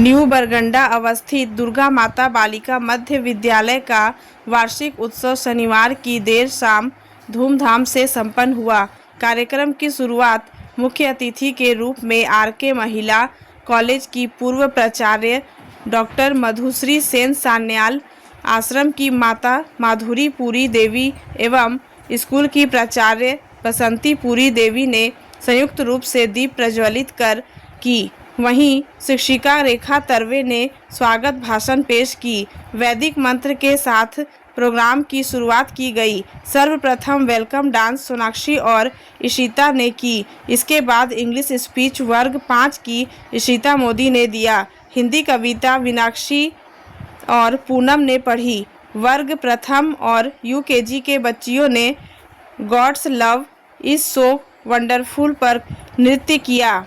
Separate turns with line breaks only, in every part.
New बरगंडा अवस्थित दुर्गा माता बालिका मध्य विद्यालय का वार्षिक उत्सव शनिवार की देर शाम धूमधाम से संपन्न हुआ। कार्यक्रम की शुरुआत मुख्य अतिथि के रूप में आरके महिला कॉलेज की पूर्व प्राचार्य डॉक्टर मधुश्री सेन सान्याल, आश्रम की माता माधुरी पुरी देवी एवं स्कूल की प्राचार्य बसंती पुरी देवी ने संयुक्त रूप से दीप प्रज्वलित कर की। वहीं शिक्षिका रेखा तरवे ने स्वागत भाषण पेश की। वैदिक मंत्र के साथ प्रोग्राम की शुरुआत की गई। सर्वप्रथम वेलकम डांस सोनाक्षी और इशिता ने की। इसके बाद इंग्लिश स्पीच वर्ग 5 की इशिता मोदी ने दिया। हिंदी कविता मीनाक्षी और पूनम ने पढ़ी। वर्ग प्रथम और यूकेजी के बच्चियों ने God's love is so wonderful पर नृत्य किया।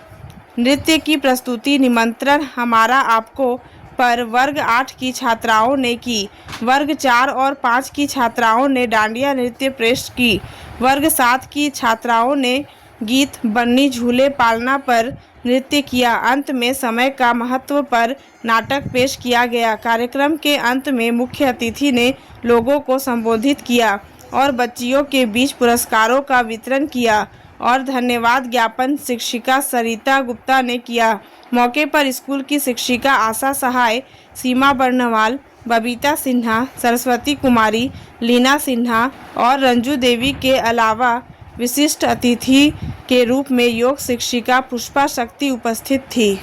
नृत्य की प्रस्तुति निमंत्रण हमारा आपको पर वर्ग 8 की छात्राओं ने की। वर्ग 4 और 5 की छात्राओं ने डांडिया नृत्य पेश की। वर्ग 7 की छात्राओं ने गीत बन्नी झूले पालना पर नृत्य किया। अंत में समय का महत्व पर नाटक पेश किया गया। कार्यक्रम के अंत में मुख्य अतिथि ने लोगों को संबोधित किया और बच्चियों के बीच पुरस्कारों का वितरण किया और धन्यवाद ज्ञापन शिक्षिका सरिता गुप्ता ने किया। मौके पर स्कूल की शिक्षिका आशा सहाय, सीमा बर्नवाल, बबीता सिन्हा, सरस्वती कुमारी, लीना सिन्हा और रंजू देवी के अलावा विशिष्ट अतिथि के रूप में योग शिक्षिका पुष्पा शक्ति उपस्थित थी।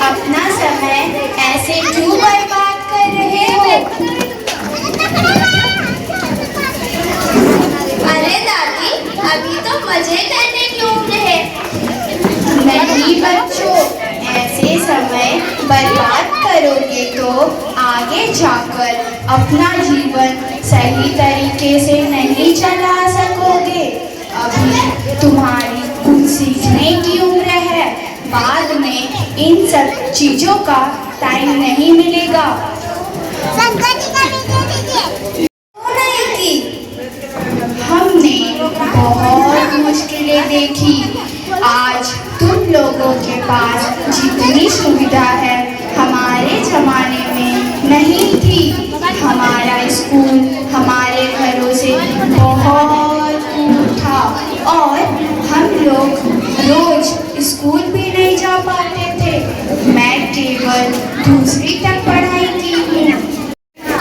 अपना समय ऐसे क्यों बर्बाद कर रहे हो? अरे दादी, अभी तो मजे करने की उम्र है। नहीं बच्चों, ऐसे समय बर्बाद करोगे तो आगे जाकर अपना जीवन सही तरीके से नहीं चला सकोगे। अभी तुम्हारी कुछ सीखने की उम्र है, बाद में इन सब चीजों का टाइम नहीं मिलेगा। हमने बहुत मुश्किलें देखी। आज तुम लोगों के पास जितनी सुविधा है हमारे जमाने में नहीं थी। हमारा स्कूल हमारे घरों से बहुत दूर था और हम लोग रोज स्कूल भी नहीं जा पाते थे। मैं केवल दूसरी तक पढ़ाई की हूँ।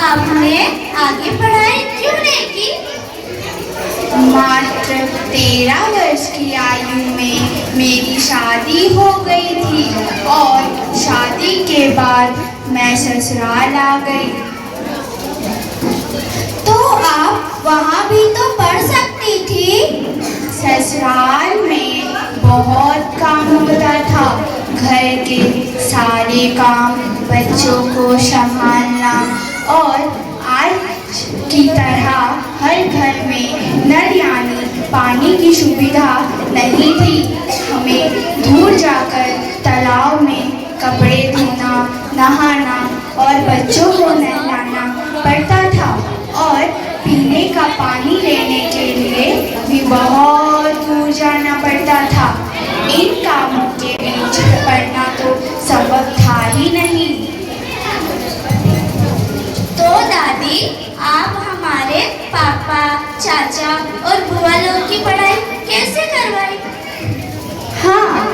आपने आगे पढ़ाई क्यों नहीं की? मात्र 13 वर्ष की आयु में मेरी शादी हो गई थी और शादी के बाद मैं ससुराल आ गई। तो आप वहाँ भी तो पढ़ सकती थी। ससुराल में बहुत काम होता था। घर के सारे काम, बच्चों को संभालना और आज की तरह हर घर में नल यानी पानी की सुविधा नहीं थी। हमें दूर जाकर तालाब में कपड़े धोना, नहाना और बच्चों को नहलाना पड़ता था और पीने का पानी लेने के लिए भी बहुत दूर जाना पड़ता था। इन कामों के बीच पढ़ना तो संभव था ही नहीं। तो दादी, आप हमारे पापा, चाचा और बुआ लोग की पढ़ाई कैसे करवाई? हाँ,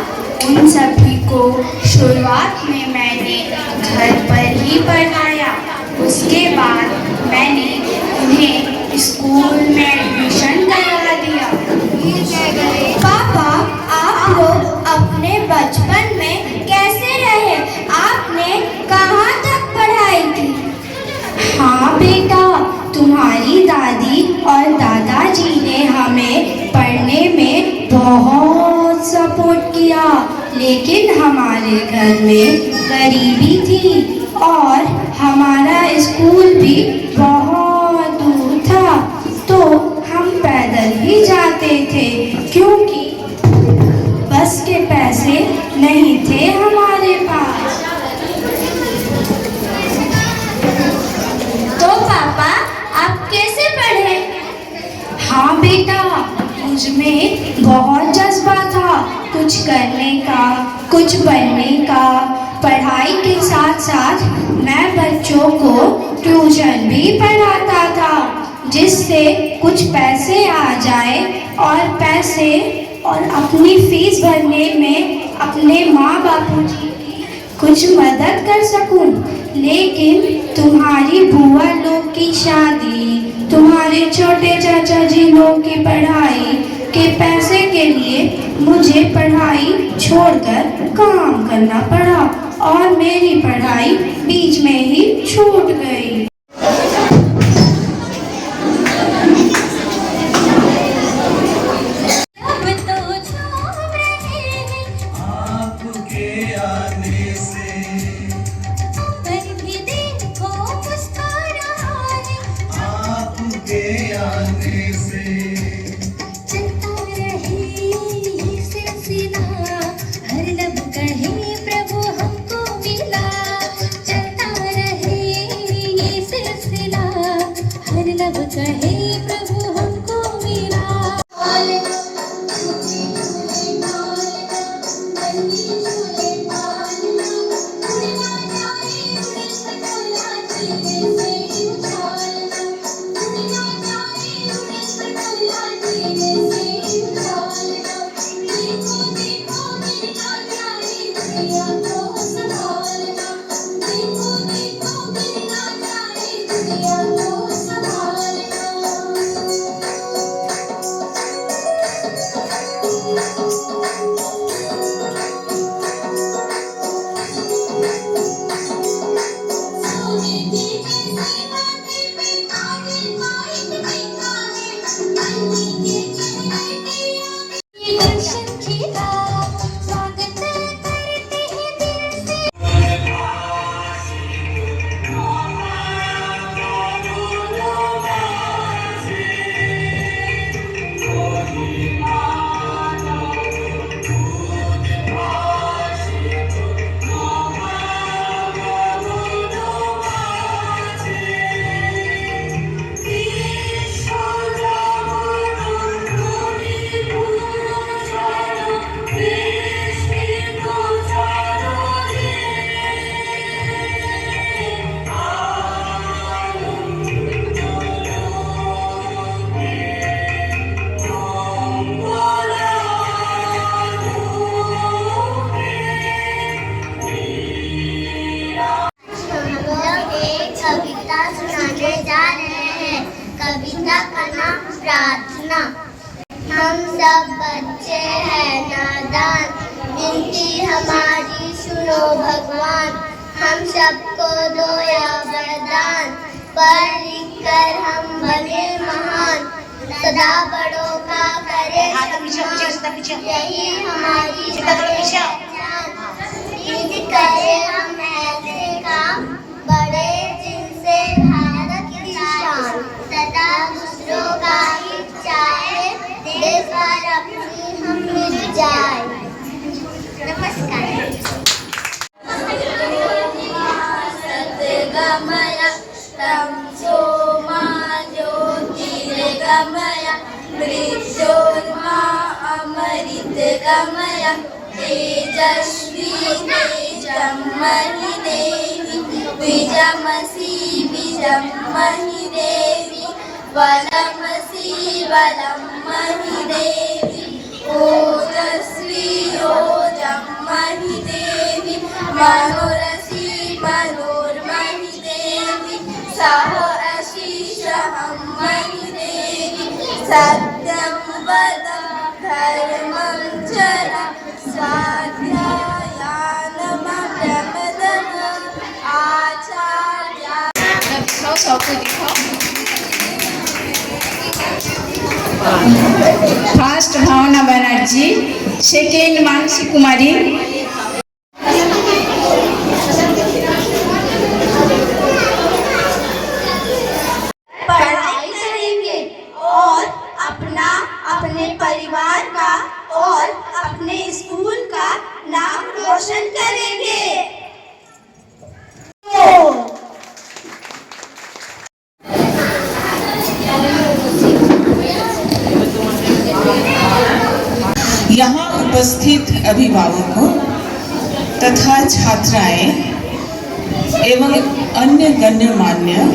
उन सभी को शुरुआत में मैंने घर पर ही पढ़ाया। उसके बाद मैंने उन्हें स्कूल में एडमिशन करवा दिया। पापा, हमारे घर में गरीबी थी और हमारा स्कूल भी बहुत दूर था, तो हम पैदल ही जाते थे क्योंकि बस के पैसे नहीं थे हमारे पास। तो पापा आप कैसे पढ़े? हाँ बेटा, मुझमें बहुत जज्बा था कुछ करने का, कुछ बनने का। पढ़ाई के साथ साथ मैं बच्चों को ट्यूशन भी पढ़ाता था, जिससे कुछ पैसे आ जाए और अपनी फीस भरने में अपने माँ बापू जी की कुछ मदद कर सकूं। लेकिन तुम्हारी बुआ लोग की शादी, तुम्हारे छोटे चाचा जी लोग की पढ़ाई के पैसे के लिए मुझे पढ़ाई छोड़कर काम करना पड़ा और मेरी पढ़ाई बीच में ही छूट गई। कविता का नाम प्रार्थना। हम सब बच्चे हैं नादान, विनती हमारी सुनो भगवान। हम सबको दो या वरदान, पढ़ लिख कर हम बने महान। सदा बड़ों का करे सम्मान, यही हमारी पहचान। करें हम ऐसे काम बड़े जिनसे भारत की शान। सदा दूसरों का हित चाहे, देश पर अपनी हम मिट जाए। नमस्कार। सद्गमय तमसोमा ज्योतिर्गमय, मृत्योर्मा अमृतगमय, तेजस्वी तेजस्महि देवी, विजमसि विजमहि देवी, वलमसि वलमहि देवी, ओजस्वी ओजमहि देवी, मनोरसि मनोरमहि देवी, सह आशीषमहि देवी, सत्यं वद धर्मं चर, स्वाध्यायानमः प्रमदः आचार्य। सबको दिखाओ। फर्स्ट भावना बनर्जी, सेकेंड मानसी कुमारी।
उपस्थित अभिभावकों तथा छात्राएं एवं अन्य गण्यमान्य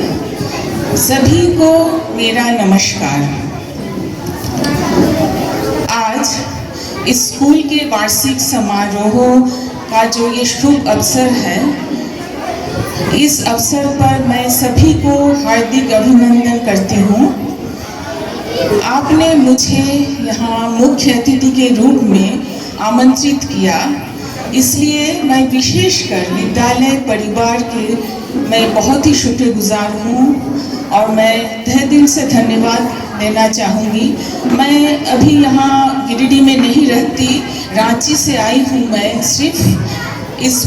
सभी को मेरा नमस्कार। आज स्कूल के वार्षिक समारोह का जो ये शुभ अवसर है, इस अवसर पर मैं सभी को हार्दिक अभिनंदन करती हूँ। आपने मुझे यहाँ मुख्य अतिथि के रूप में आमंत्रित किया, इसलिए मैं विशेषकर विद्यालय परिवार के मैं बहुत ही शुक्रगुजार हूँ और मैं तहे दिल से धन्यवाद देना चाहूँगी। मैं अभी यहाँ गिरिडीह में नहीं रहती, रांची से आई हूँ। मैं सिर्फ इस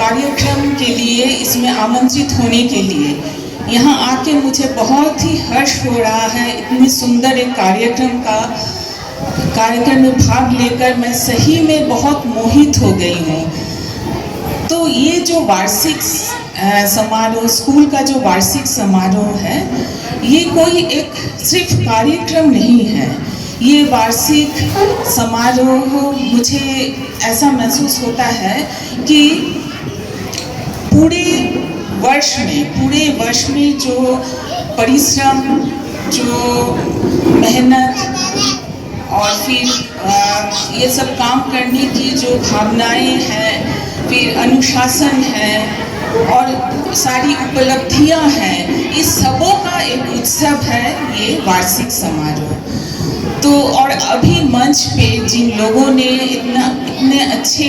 कार्यक्रम के लिए, इसमें आमंत्रित होने के लिए यहाँ आके मुझे बहुत ही हर्ष हो रहा है। इतनी सुंदर एक कार्यक्रम में भाग लेकर मैं सही में बहुत मोहित हो गई हूँ। तो ये जो वार्षिक समारोह, स्कूल का जो वार्षिक समारोह है, ये कोई एक सिर्फ कार्यक्रम नहीं है। ये वार्षिक समारोह मुझे ऐसा महसूस होता है कि पूरे वर्ष में जो परिश्रम, जो मेहनत और फिर ये सब काम करने की जो भावनाएं हैं, फिर अनुशासन है और सारी उपलब्धियां हैं, इस सबों का एक उत्सव है ये वार्षिक समारोह। तो और अभी मंच पे जिन लोगों ने इतने अच्छे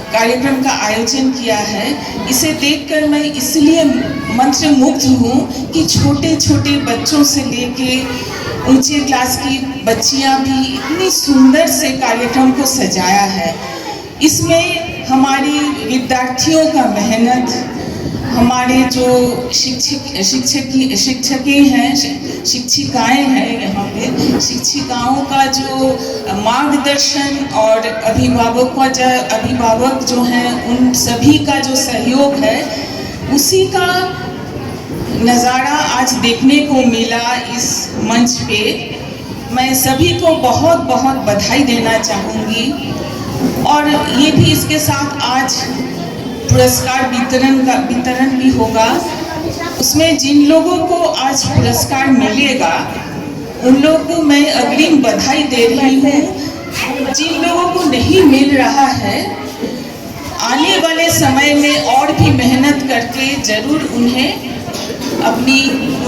कार्यक्रम का आयोजन किया है, इसे देखकर मैं इसलिए मंत्रमुग्ध हूँ कि छोटे छोटे बच्चों से लेके ऊंचे क्लास की बच्चियाँ भी इतनी सुंदर से कार्यक्रम को सजाया है। इसमें हमारी विद्यार्थियों का मेहनत, हमारे जो शिक्षकें हैं, शिक्षिकाएं हैं, यहाँ पे शिक्षिकाओं का जो मार्गदर्शन और अभिभावक जो हैं, उन सभी का जो सहयोग है, उसी का नज़ारा आज देखने को मिला इस मंच पे। मैं सभी को बहुत बहुत बधाई देना चाहूँगी और ये भी इसके साथ आज पुरस्कार वितरण भी होगा। उसमें जिन लोगों को आज पुरस्कार मिलेगा उन लोगों को मैं अग्रिम बधाई दे रही हूँ। जिन लोगों को नहीं मिल रहा है, आने वाले समय में और भी मेहनत करके जरूर उन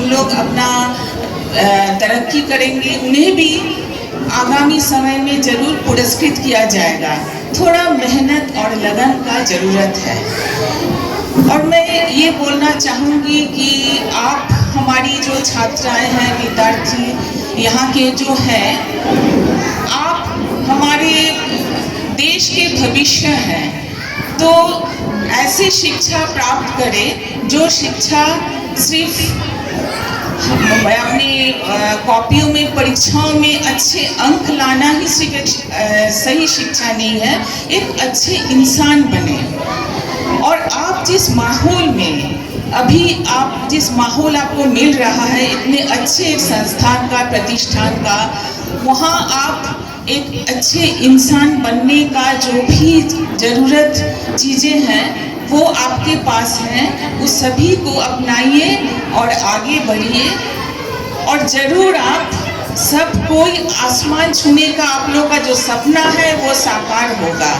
लोग अपना तरक्की करेंगे, उन्हें भी आगामी समय में जरूर पुरस्कृत किया जाएगा। थोड़ा मेहनत और लगन का ज़रूरत है। और मैं ये बोलना चाहूँगी कि आप, हमारी जो छात्राएं हैं, विद्यार्थी यहाँ के जो हैं, आप हमारे देश के भविष्य हैं। तो ऐसी शिक्षा प्राप्त करें जो शिक्षा सिर्फ अपनी कॉपियों में, परीक्षाओं में अच्छे अंक लाना ही सही शिक्षा नहीं है। एक अच्छे इंसान बने। और आप जिस माहौल आपको मिल रहा है, इतने अच्छे संस्थान का, प्रतिष्ठान का, वहाँ आप एक अच्छे इंसान बनने का जो भी ज़रूरत चीज़ें हैं वो आपके पास हैं। उस सभी को अपनाइए और आगे बढ़िए। और ज़रूर आप सब कोई आसमान छूने का आप लोग का जो सपना है वो साकार होगा।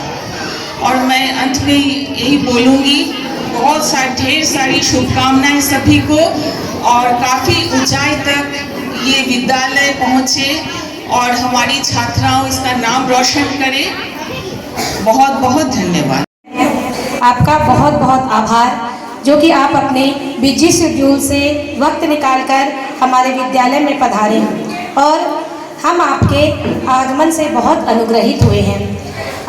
और मैं अंत में यही बोलूँगी, ढेर सारी शुभकामनाएं सभी को और काफ़ी ऊंचाई तक ये विद्यालय पहुँचे और हमारी छात्राओं इसका नाम रोशन करें। बहुत बहुत धन्यवाद।
आपका बहुत बहुत आभार जो कि आप अपने बिजी शेड्यूल से वक्त निकालकर हमारे विद्यालय में पधारे और हम आपके आगमन से बहुत अनुग्रहित हुए हैं।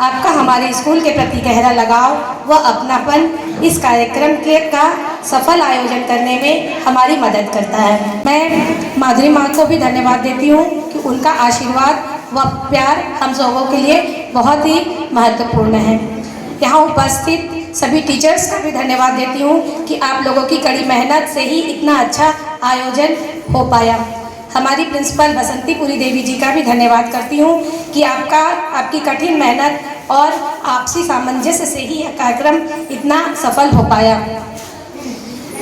आपका हमारे स्कूल के प्रति गहरा लगाव व अपनापन इस कार्यक्रम का सफल आयोजन करने में हमारी मदद करता है। मैं माधुरी माँ को भी धन्यवाद देती हूँ कि उनका आशीर्वाद व प्यार हम सबों के लिए बहुत ही महत्वपूर्ण है। यहाँ उपस्थित सभी टीचर्स का भी धन्यवाद देती हूँ कि आप लोगों की कड़ी मेहनत से ही इतना अच्छा आयोजन हो पाया। हमारी प्रिंसिपल बसंतीपुरी देवी जी का भी धन्यवाद करती हूँ कि आपकी कठिन मेहनत और आपसी सामंजस्य से ही यह कार्यक्रम इतना सफल हो पाया।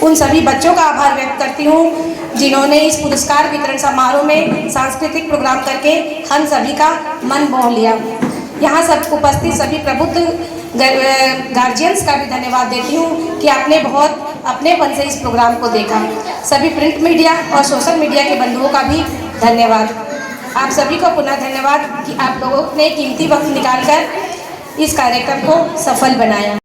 उन सभी बच्चों का आभार व्यक्त करती हूँ जिन्होंने इस पुरस्कार वितरण समारोह में सांस्कृतिक प्रोग्राम करके हम सभी का मन मोह लिया। यहाँ सब उपस्थित सभी प्रबुद्ध गार्जियंस का भी धन्यवाद देती हूँ कि आपने बहुत अपनेपन से इस प्रोग्राम को देखा। सभी प्रिंट मीडिया और सोशल मीडिया के बंधुओं का भी धन्यवाद। आप सभी को पुनः धन्यवाद कि आप लोगों ने कीमती वक्त निकालकर इस कार्यक्रम को सफल बनाया।